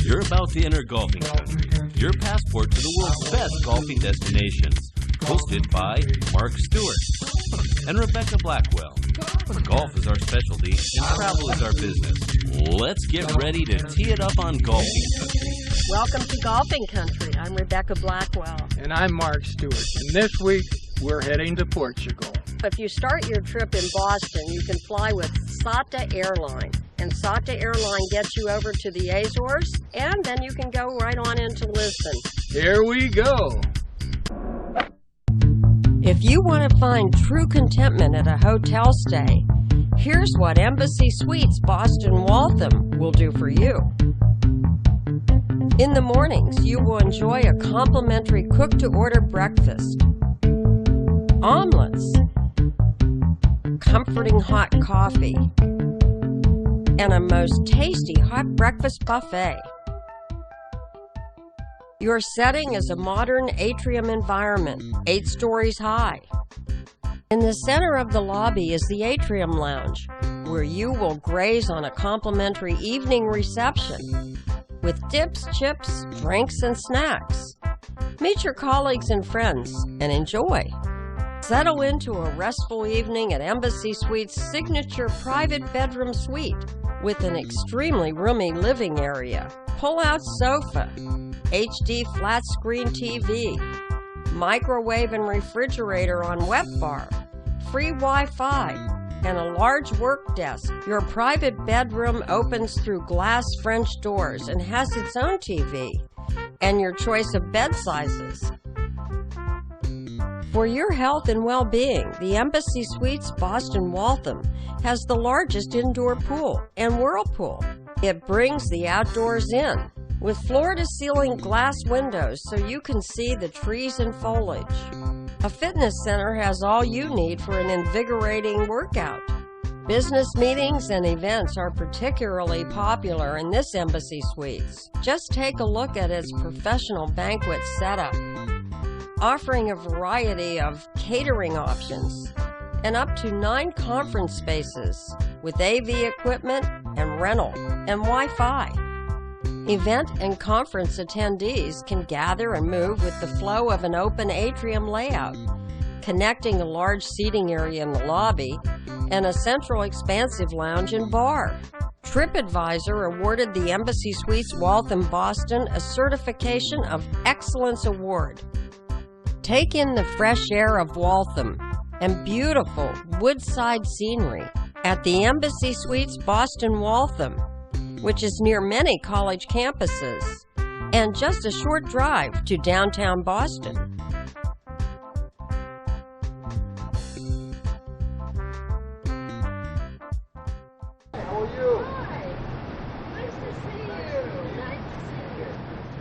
You're about to enter golfing country, your passport to the world's best golfing destinations. Hosted by Mark Stewart and Rebecca Blackwell. Golf is our specialty and travel is our business. Let's get ready to tee it up on golfing country. Welcome to Golfing Country. I'm Rebecca Blackwell. And I'm Mark Stewart. And this week, we're heading to Portugal. If you start your trip in Boston, you can fly with SATA Airlines. And SATA Airlines gets you over to the Azores, and then you can go right on into Lisbon. Here we go. If you want to find true contentment at a hotel stay, here's what Embassy Suites Boston Waltham will do for you. In the mornings, you will enjoy a complimentary cook-to-order breakfast, omelets, comforting hot coffee, and a most tasty hot breakfast buffet. Your setting is a modern atrium environment, 8 stories high. In the center of the lobby is the Atrium Lounge, where you will graze on a complimentary evening reception with dips, chips, drinks, and snacks. Meet your colleagues and friends and enjoy. Settle into a restful evening at Embassy Suites' signature private bedroom suite with an extremely roomy living area, pull-out sofa, HD flat-screen TV, microwave and refrigerator on wet bar, free Wi-Fi, and a large work desk. Your private bedroom opens through glass French doors and has its own TV, and your choice of bed sizes. For your health and well-being, the Embassy Suites Boston Waltham has the largest indoor pool and whirlpool. It brings the outdoors in, with floor-to-ceiling glass windows so you can see the trees and foliage. A fitness center has all you need for an invigorating workout. Business meetings and events are particularly popular in this Embassy Suites. Just take a look at its professional banquet setup, offering a variety of catering options and up to 9 conference spaces with AV equipment and rental and Wi-Fi. Event and conference attendees can gather and move with the flow of an open atrium layout, connecting a large seating area in the lobby and a central expansive lounge and bar. TripAdvisor awarded the Embassy Suites Waltham Boston a Certification of Excellence Award. Take in the fresh air of Waltham and beautiful woodside scenery at the Embassy Suites Boston Waltham, which is near many college campuses, and just a short drive to downtown Boston. How are you? Hi. Nice to see you. Nice to see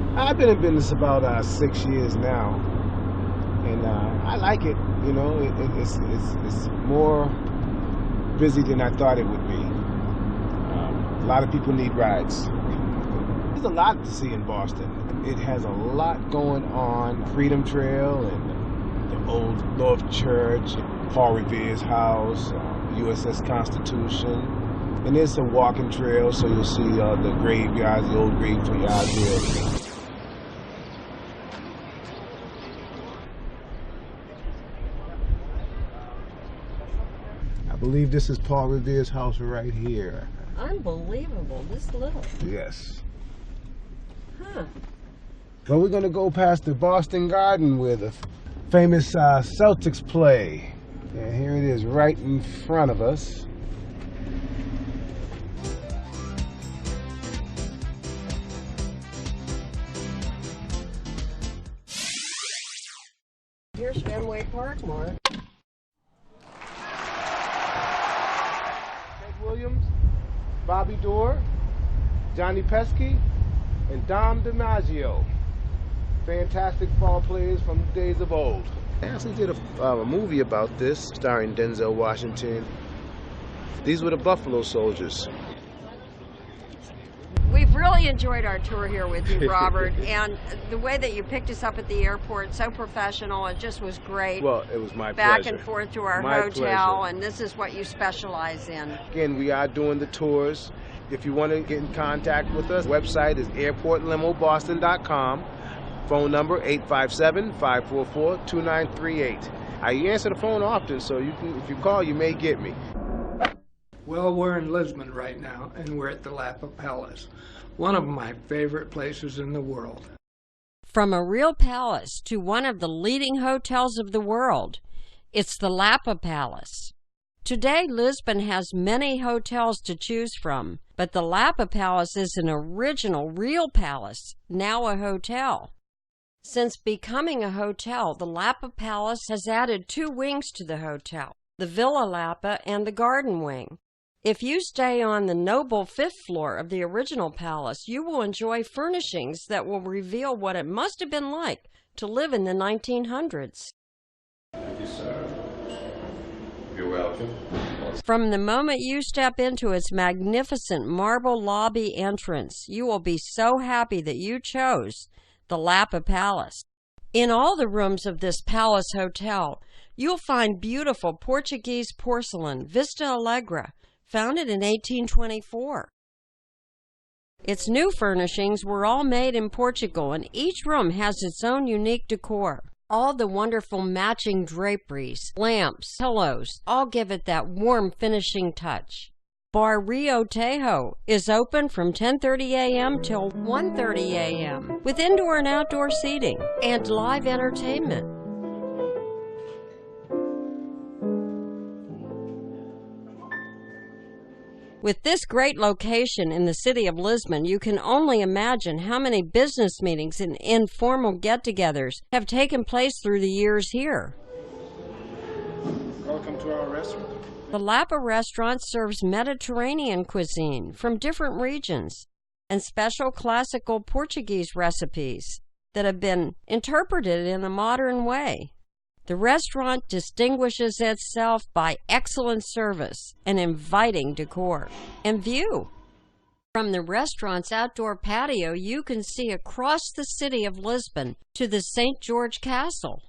you. I've been in business about 6 years now, and I like it. You know, it's more busy than I thought it would be. A lot of people need rides. There's a lot to see in Boston. It has a lot going on. Freedom Trail and the old North Church, Paul Revere's house, USS Constitution. And there's some walking trails, so you'll see the graveyards, the old graveyards there. I believe this is Paul Revere's house right here. Unbelievable, this little. Yes. Huh. Well, we're going to go past the Boston Garden where the famous Celtics play. And here it is right in front of us. Here's Fenway Park, Mark. Williams, Bobby Dorr, Johnny Pesky, and Dom DiMaggio. Fantastic ball players from the days of old. I actually did a movie about this, starring Denzel Washington. These were the Buffalo Soldiers. We've really enjoyed our tour here with you, Robert, and the way that you picked us up at the airport, so professional, it just was great. Well, it was my Back pleasure. and forth to our My hotel, pleasure. and this is what you specialize in. Again, we are doing the tours. If you want to get in contact with us, website is airportlimoboston.com. Phone number 857-544-2938. I answer the phone often, so you can, if you call, you may get me. Well, we're in Lisbon right now, and we're at the Lapa Palace, one of my favorite places in the world. From a real palace to one of the leading hotels of the world, it's the Lapa Palace. Today, Lisbon has many hotels to choose from, but the Lapa Palace is an original, real palace, now a hotel. Since becoming a hotel, the Lapa Palace has added 2 wings to the hotel, the Villa Lapa and the Garden Wing. If you stay on the noble 5th floor of the original palace, you will enjoy furnishings that will reveal what it must have been like to live in the 1900s. Thank you, sir. You're welcome. From the moment you step into its magnificent marble lobby entrance, you will be so happy that you chose the Lapa Palace. In all the rooms of this palace hotel, you'll find beautiful Portuguese porcelain Vista Alegre, founded in 1824. Its new furnishings were all made in Portugal, and each room has its own unique decor. All the wonderful matching draperies, lamps, pillows, all give it that warm finishing touch. Bar Rio Tejo is open from 10:30 a.m. till 1:30 a.m. with indoor and outdoor seating and live entertainment. With this great location in the city of Lisbon, you can only imagine how many business meetings and informal get-togethers have taken place through the years here. Welcome to our restaurant. The Lapa restaurant serves Mediterranean cuisine from different regions and special classical Portuguese recipes that have been interpreted in a modern way. The restaurant distinguishes itself by excellent service and inviting decor and view. From the restaurant's outdoor patio, you can see across the city of Lisbon to the St. George Castle.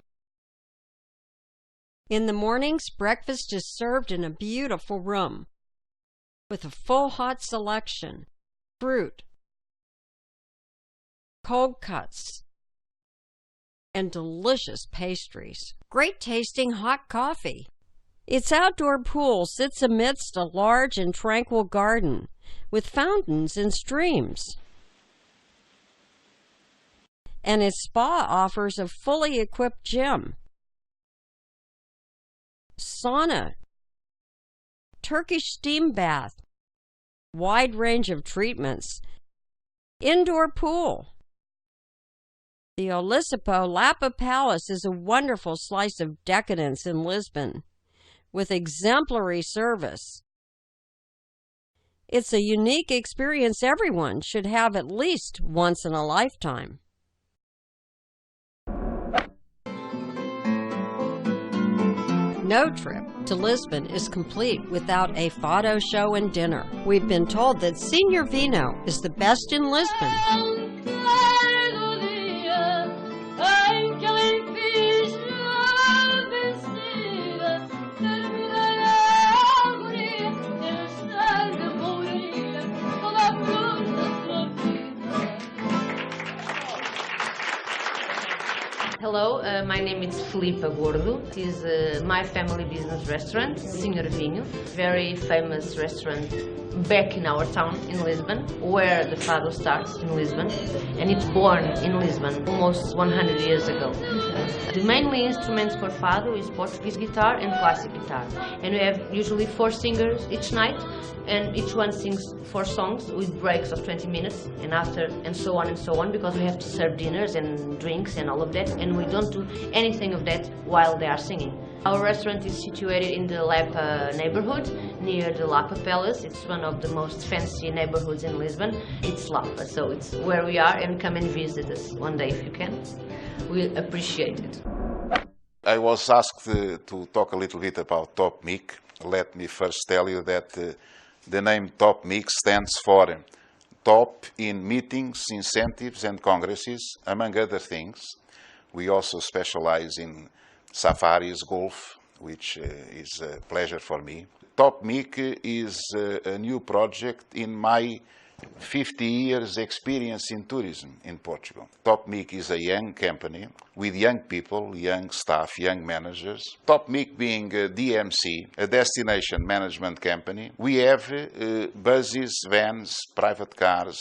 In the mornings, breakfast is served in a beautiful room with a full hot selection, fruit, cold cuts, and delicious pastries. Great tasting hot coffee. Its outdoor pool sits amidst a large and tranquil garden with fountains and streams. And its spa offers a fully equipped gym, sauna, Turkish steam bath, wide range of treatments, indoor pool. The Olisipo Lapa Palace is a wonderful slice of decadence in Lisbon, with exemplary service. It's a unique experience everyone should have at least once in a lifetime. No trip to Lisbon is complete without a fado show and dinner. We've been told that Senor Vino is the best in Lisbon. Hello, my name is Filipa Gordo. It is my family business restaurant, Senor Vinho. Very famous restaurant back in our town in Lisbon, where the fado starts in Lisbon, and it's born in Lisbon almost 100 years ago. The main instruments for fado is Portuguese guitar and classic guitar, and we have usually 4 singers each night, and each one sings 4 songs with breaks of 20 minutes, and after, and so on, because we have to serve dinners and drinks and all of that, and we don't do anything of that while they are singing. Our restaurant is situated in the Lapa neighborhood, near the Lapa Palace. It's one of the most fancy neighborhoods in Lisbon. It's Lapa, so it's where we are, and come and visit us one day if you can. We appreciate it. I was asked to talk a little bit about Topmic. Let me first tell you that the name Topmic stands for top in meetings, incentives and congresses, among other things. We also specialize in safaris, golf, which is a pleasure for me. Topmic is a new project in my 50 years experience in tourism in Portugal. Topmic is a young company with young people, young staff, young managers. Topmic being a DMC, a destination management company. We have buses, vans, private cars,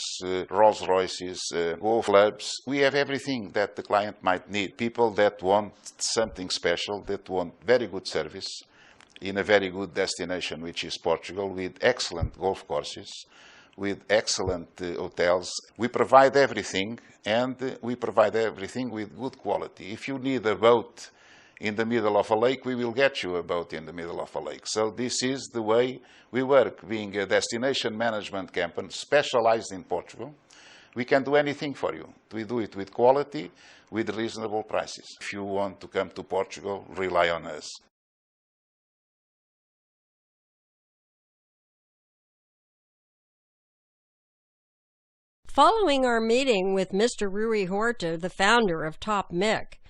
Rolls Royces, golf clubs. We have everything that the client might need. People that want something special, that want very good service in a very good destination, which is Portugal, with excellent golf courses, with excellent hotels. We provide everything, and we provide everything with good quality. If you need a boat in the middle of a lake, we will get you a boat in the middle of a lake. So this is the way we work, being a destination management company specialized in Portugal. We can do anything for you. We do it with quality, with reasonable prices. If you want to come to Portugal, rely on us. Following our meeting with Mr. Rui Horta, the founder of Topmic,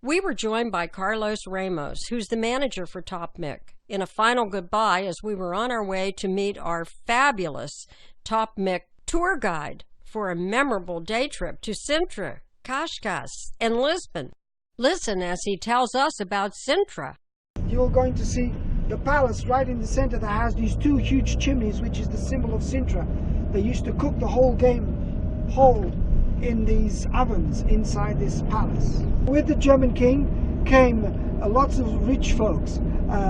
we were joined by Carlos Ramos, who's the manager for Topmic, in a final goodbye as we were on our way to meet our fabulous Topmic tour guide for a memorable day trip to Sintra, Cascais, and Lisbon. Listen as he tells us about Sintra. You're going to see the palace right in the center that has these two huge chimneys, which is the symbol of Sintra. They used to cook the whole game whole in these ovens inside this palace. With the German king came lots of rich folks.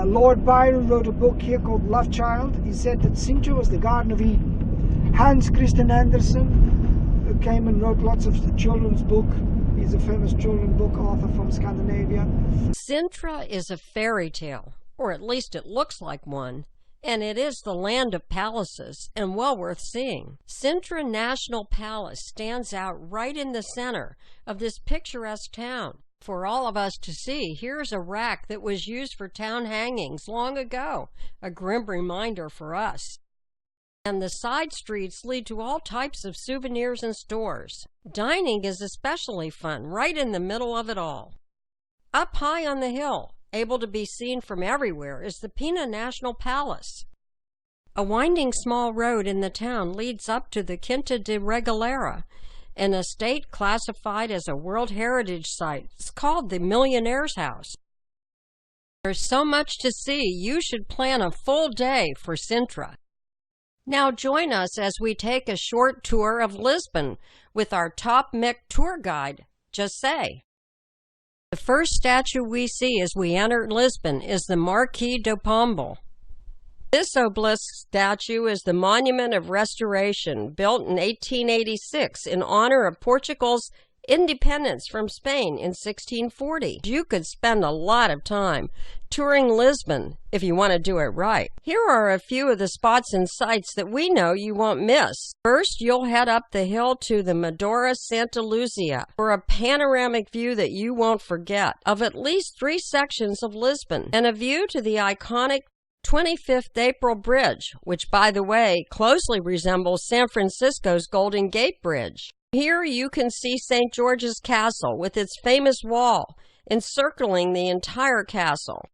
Lord Byron wrote a book here called Love Child. He said that Sintra was the Garden of Eden. Hans Christian Andersen came and wrote lots of children's book. He's a famous children's book author from Scandinavia. Sintra is a fairy tale, or at least it looks like one. And it is the land of palaces, and well worth seeing. Sintra National Palace stands out right in the center of this picturesque town. For all of us to see, here's a rack that was used for town hangings long ago, a grim reminder for us. And the side streets lead to all types of souvenirs and stores. Dining is especially fun, right in the middle of it all. Up high on the hill, able to be seen from everywhere, is the Pina National Palace. A winding small road in the town leads up to the Quinta de Regalera, an estate classified as a World Heritage Site. It's called the Millionaire's House. There's so much to see, you should plan a full day for Sintra. Now join us as we take a short tour of Lisbon with our Topmic tour guide, Jose. The first statue we see as we enter Lisbon is the Marquis do Pombal. This obelisk statue is the Monument of Restoration, built in 1886 in honor of Portugal's independence from Spain in 1640. You could spend a lot of time touring Lisbon if you want to do it right. Here are a few of the spots and sites that we know you won't miss. First, you'll head up the hill to the Medora Santa Luzia for a panoramic view that you won't forget of at least 3 sections of Lisbon, and a view to the iconic 25th April Bridge, which, by the way, closely resembles San Francisco's Golden Gate Bridge. Here you can see St. George's Castle with its famous wall encircling the entire castle.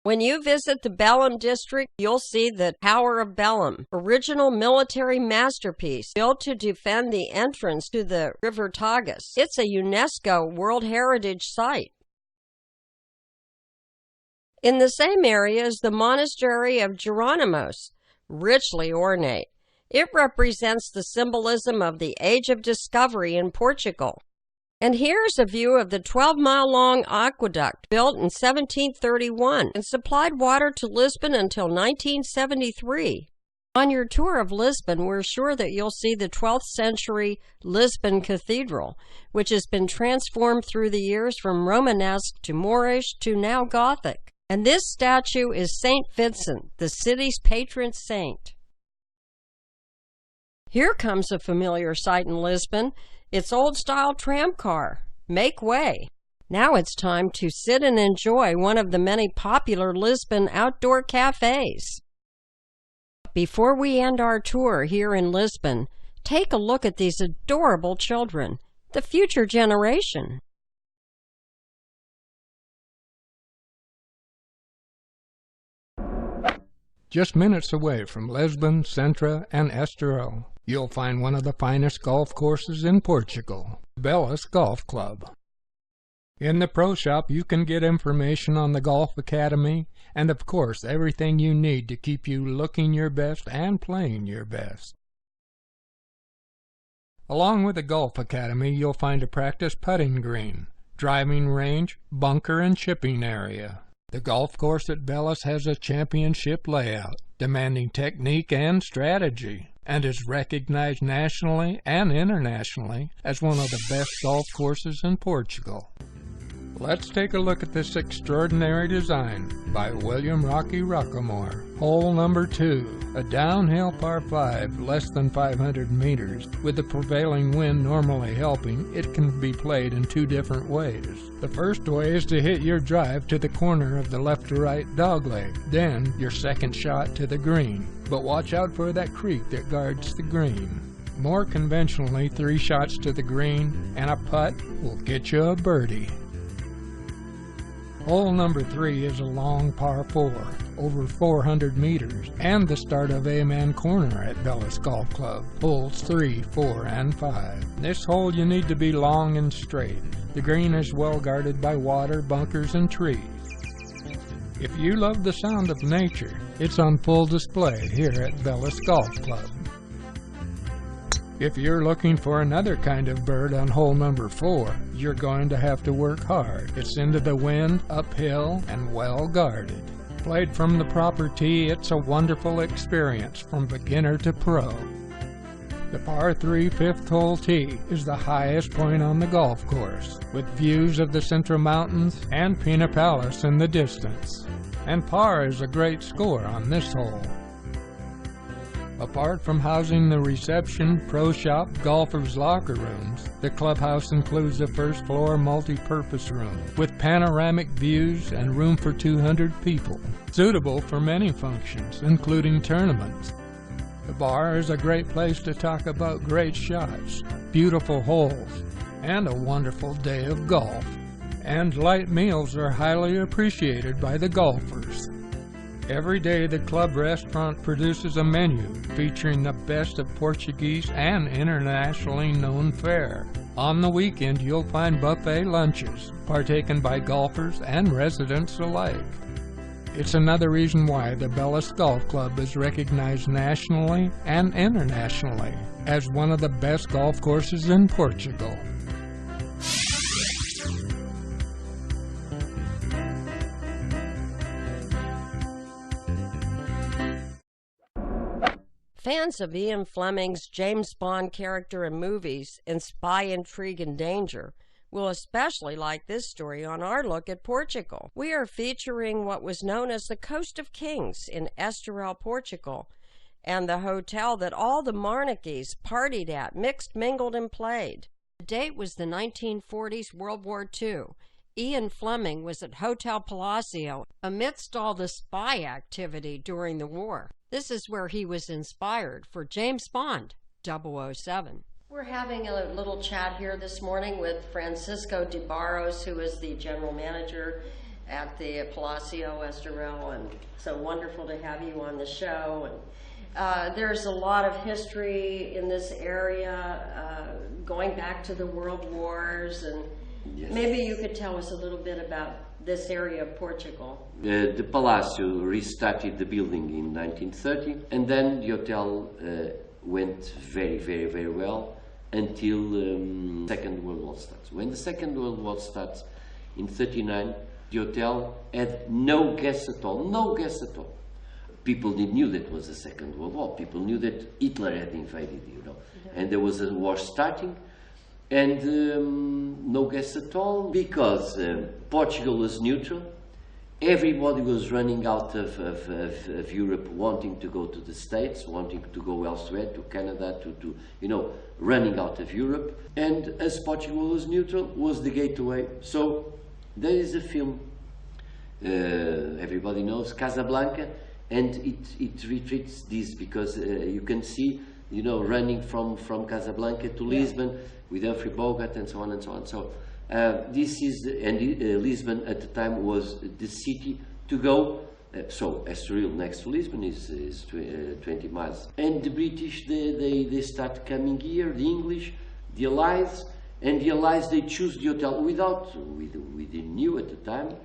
When you visit the Belum district, you'll see the Tower of Belum, original military masterpiece built to defend the entrance to the River Tagus. It's a UNESCO World Heritage Site. In the same area is the Monastery of Geronimos, richly ornate. It represents the symbolism of the Age of Discovery in Portugal. And here's a view of the 12-mile-long aqueduct built in 1731 and supplied water to Lisbon until 1973. On your tour of Lisbon, we're sure that you'll see the 12th century Lisbon Cathedral, which has been transformed through the years from Romanesque to Moorish to now Gothic. And this statue is St. Vincent, the city's patron saint. Here comes a familiar sight in Lisbon. It's old-style tram car. Make way. Now it's time to sit and enjoy one of the many popular Lisbon outdoor cafes. Before we end our tour here in Lisbon, take a look at these adorable children, the future generation. Just minutes away from Lisbon, Sintra, and Estoril, you'll find one of the finest golf courses in Portugal, Belus Golf Club. In the Pro Shop, you can get information on the Golf Academy and, of course, everything you need to keep you looking your best and playing your best. Along with the Golf Academy, you'll find a practice putting green, driving range, bunker, and chipping area. The golf course at Belus has a championship layout, demanding technique and strategy, and is recognized nationally and internationally as one of the best golf courses in Portugal. Let's take a look at this extraordinary design by William Rocky Rockamore. Hole number 2, a downhill par 5, less than 500 meters. With the prevailing wind normally helping, it can be played in 2 different ways. The first way is to hit your drive to the corner of the left to right dogleg, then your second shot to the green. But watch out for that creek that guards the green. More conventionally, 3 shots to the green and a putt will get you a birdie. Hole number 3 is a long par 4, over 400 meters, and the start of Amen Corner at Belus Golf Club, holes 3, 4, and 5. This hole you need to be long and straight. The green is well guarded by water, bunkers, and trees. If you love the sound of nature, it's on full display here at Belus Golf Club. If you're looking for another kind of bird on hole number 4, you're going to have to work hard. It's into the wind, uphill, and well guarded. Played from the proper tee, it's a wonderful experience from beginner to pro. The par 3 5th hole tee is the highest point on the golf course, with views of the Sintra Mountains and Pina Palace in the distance. And par is a great score on this hole. Apart from housing the reception, pro shop, golfers' locker rooms, the clubhouse includes a first-floor multi-purpose room with panoramic views and room for 200 people, suitable for many functions, including tournaments. The bar is a great place to talk about great shots, beautiful holes, and a wonderful day of golf. And light meals are highly appreciated by the golfers. Every day the club restaurant produces a menu featuring the best of Portuguese and internationally known fare. On the weekend you'll find buffet lunches, partaken by golfers and residents alike. It's another reason why the Belus Golf Club is recognized nationally and internationally as one of the best golf courses in Portugal. Fans of Ian Fleming's James Bond character in movies and spy intrigue and danger will especially like this story on our look at Portugal. We are featuring what was known as the Coast of Kings in Estoril, Portugal, and the hotel that all the monarchies partied at, mixed, mingled, and played. The date was the 1940s, World War II. Ian Fleming was at Hotel Palacio amidst all the spy activity during the war. This is where he was inspired for James Bond 007. We're having a little chat here this morning with Francisco de Barros, who is the general manager at the Palacio Estoril, and so wonderful to have you on the show. And there's a lot of history in this area, going back to the World Wars, and yes. Maybe you could tell us a little bit about this area of Portugal. The Palacio restarted the building in 1930, and then the hotel went very well until Second World War starts. When the Second World War starts in 1939, the hotel had no guests at all, no guests at all. People didn't knew that it was the Second World War. People knew that Hitler had invaded, and there was a war starting, and no guests at all, because Portugal was neutral. Everybody was running out of Europe, wanting to go to the States, wanting to go elsewhere, to Canada, to running out of Europe. And as Portugal was neutral, was the gateway. So there is a film, everybody knows, Casablanca, and it retreats this, because you can see, you know, running from Casablanca to Lisbon with Humphrey Bogart and so on and so on. So this is, and Lisbon at the time was the city to go. So Estoril next to Lisbon is 20 miles. And the British, they start coming here, the English, the Allies, and the Allies, they choose the hotel without, we didn't knew at the time,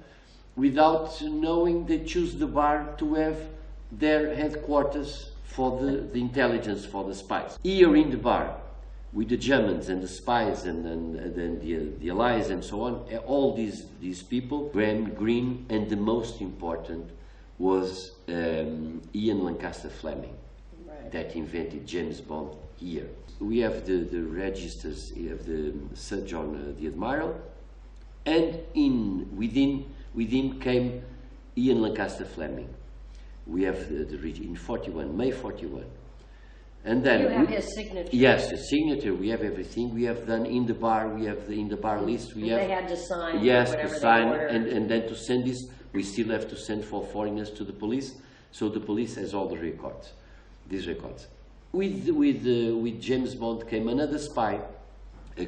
without knowing, they choose the bar to have their headquarters for the intelligence, for the spies. Here in the bar, with the Germans and the spies and the Allies and so on, all these people, Graham Greene, and the most important was Ian Lancaster Fleming, that invented James Bond here. We have the registers of the Sir John the Admiral, and within came Ian Lancaster Fleming. We have the in 41, May 41. And then you have his signature. Yes, the signature. We have everything. We have done in the bar. We have the in the bar list. We have. They had to sign. Yes, whatever to sign, they ordered. and then to send this. We still have to send for foreigners to the police. So the police has all the records, these records. With James Bond came another spy,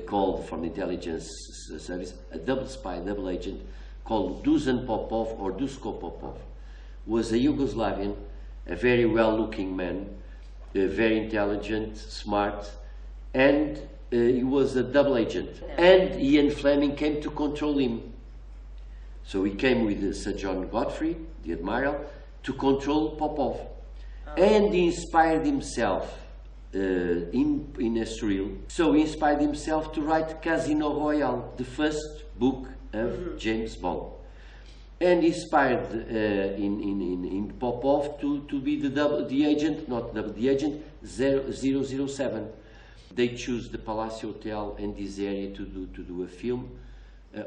called from the intelligence service, a double spy, double agent, called Dusan Popov or Dusko Popov. Was a Yugoslavian, a very well-looking man, very intelligent, smart, and he was a double agent. And Ian Fleming came to control him. So he came with Sir John Godfrey, the Admiral, to control Popov. And he inspired himself in Estoril. So he inspired himself to write Casino Royale, the first book of James Bond. And inspired in Popov to be the agent, not the agent, 007. They choose the Palacio Hotel and this area to do a film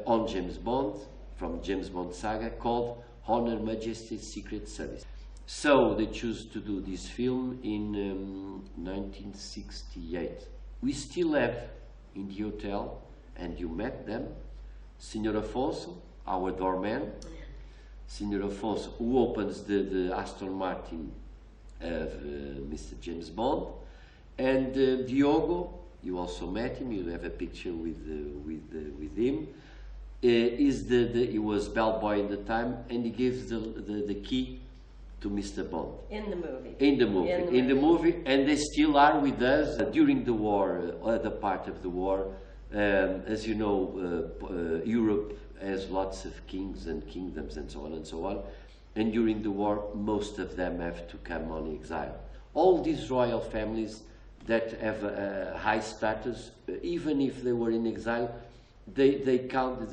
on James Bond, from James Bond saga, called Honor, Majesty, Secret Service. So they choose to do this film in 1968. We still have in the hotel, and you met them, Senor Afonso, our doorman, Senor Afonso, who opens the Aston Martin of Mr. James Bond, and Diogo, you also met him, you have a picture with him. He was bellboy in the time, and he gives the key to Mr. Bond. In the movie. In the movie, and they still are with us during the war, other part of the war. As you know, Europe has lots of kings and kingdoms and so on and so on. And during the war, most of them have to come on exile. All these royal families that have a high status, even if they were in exile, they count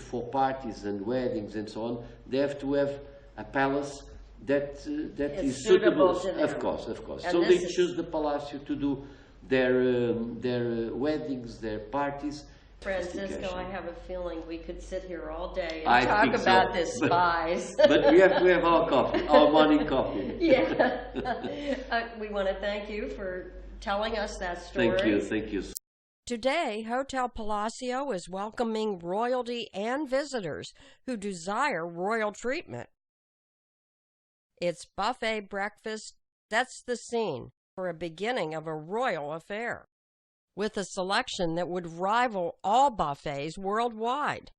for parties and weddings and so on. They have to have a palace that is suitable to them. Of course. And so they choose the Palacio to do their weddings, their parties. Francisco, I have a feeling we could sit here all day and talk about the spies. But we have to have our coffee, our morning coffee. Yeah. We want to thank you for telling us that story. Thank you. Today, Hotel Palacio is welcoming royalty and visitors who desire royal treatment. It's buffet breakfast sets the scene for a beginning of a royal affair, with a selection that would rival all buffets worldwide.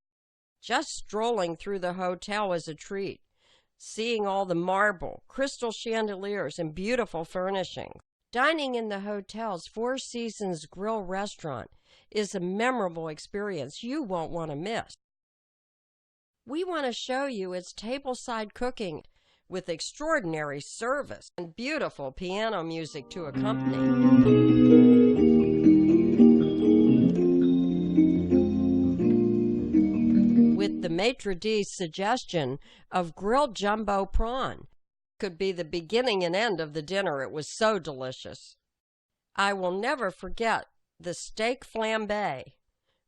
Just strolling through the hotel is a treat, seeing all the marble, crystal chandeliers, and beautiful furnishings. Dining in the hotel's Four Seasons Grill restaurant is a memorable experience you won't want to miss. We want to show you its tableside cooking with extraordinary service and beautiful piano music to accompany. With the maitre d's suggestion of grilled jumbo prawn. Could be the beginning and end of the dinner. It was so delicious. I will never forget the steak flambe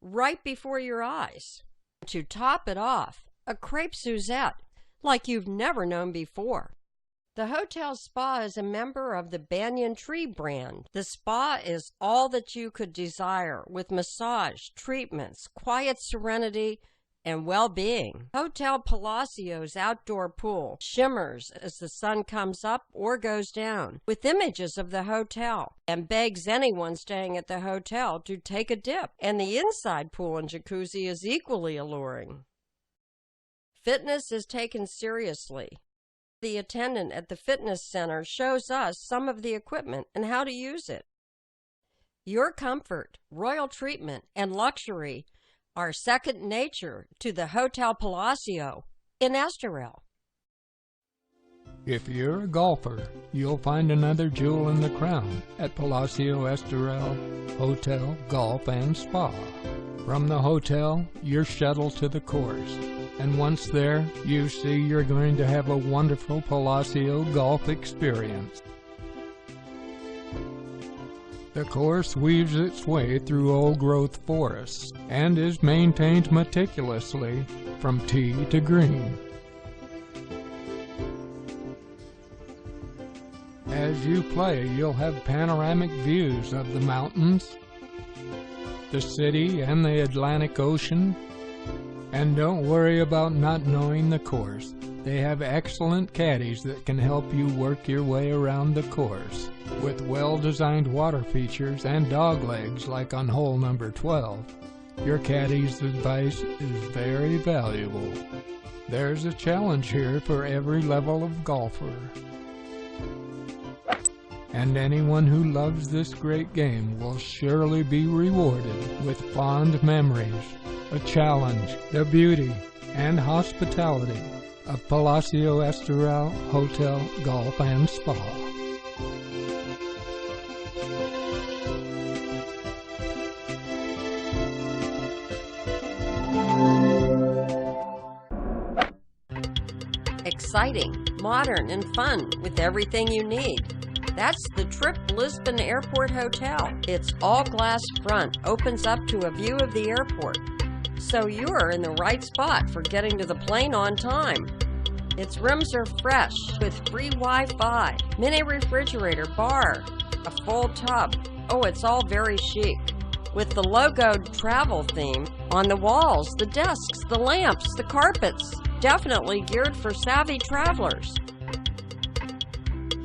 right before your eyes. To top it off, a crepe Suzette like you've never known before. The hotel spa is a member of the Banyan Tree brand. The spa is all that you could desire, with massage, treatments, quiet serenity, and well-being. Hotel Palacio's outdoor pool shimmers as the sun comes up or goes down with images of the hotel and begs anyone staying at the hotel to take a dip. And the inside pool and jacuzzi is equally alluring. Fitness is taken seriously. The attendant at the fitness center shows us some of the equipment and how to use it. Your comfort, royal treatment, and luxury are second nature to the Hotel Palacio in Estoril. If you're a golfer, you'll find another jewel in the crown at Palacio Estoril Hotel, Golf and Spa. From the hotel, you're shuttled to the course, and once there, you see you're going to have a wonderful Palacio golf experience. The course weaves its way through old-growth forests and is maintained meticulously from tee to green. As you play, you'll have panoramic views of the mountains, the city, and the Atlantic Ocean. And don't worry about not knowing the course. They have excellent caddies that can help you work your way around the course. With well-designed water features and dog legs like on hole number 12, your caddy's advice is very valuable. There's a challenge here for every level of golfer. And anyone who loves this great game will surely be rewarded with fond memories, a challenge, the beauty, and hospitality of Palacio Estoril Hotel, Golf and Spa. Exciting, modern, and fun with everything you need. That's the Trip Lisbon Airport Hotel. Its all-glass front opens up to a view of the airport, so you're in the right spot for getting to the plane on time. Its rooms are fresh with free Wi-Fi, mini refrigerator, bar, a full tub. Oh, it's all very chic. With the logoed travel theme on the walls, the desks, the lamps, the carpets, definitely geared for savvy travelers.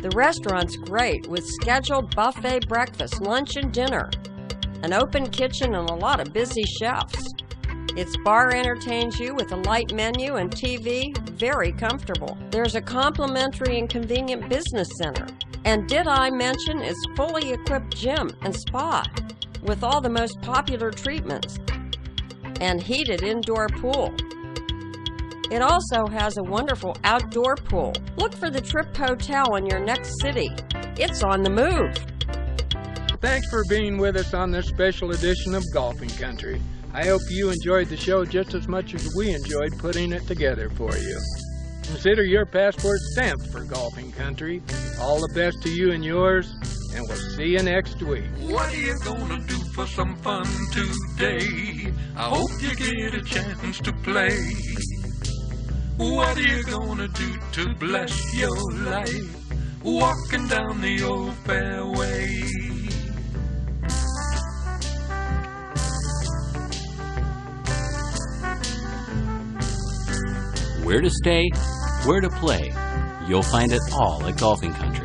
The restaurant's great with scheduled buffet breakfast, lunch, and dinner, an open kitchen, and a lot of busy chefs. Its bar entertains you with a light menu and TV, very comfortable. There's a complimentary and convenient business center. And did I mention its fully equipped gym and spa with all the most popular treatments and heated indoor pool. It also has a wonderful outdoor pool. Look for the Trip Hotel in your next city. It's on the move. Thanks for being with us on this special edition of Golfing Country. I hope you enjoyed the show just as much as we enjoyed putting it together for you. Consider your passport stamped for Golfing Country. All the best to you and yours, and we'll see you next week. What are you gonna do for some fun today? I hope you get a chance to play. What are you gonna do to bless your life? Walking down the old fairway. Where to stay, where to play, you'll find it all at Golfing Country.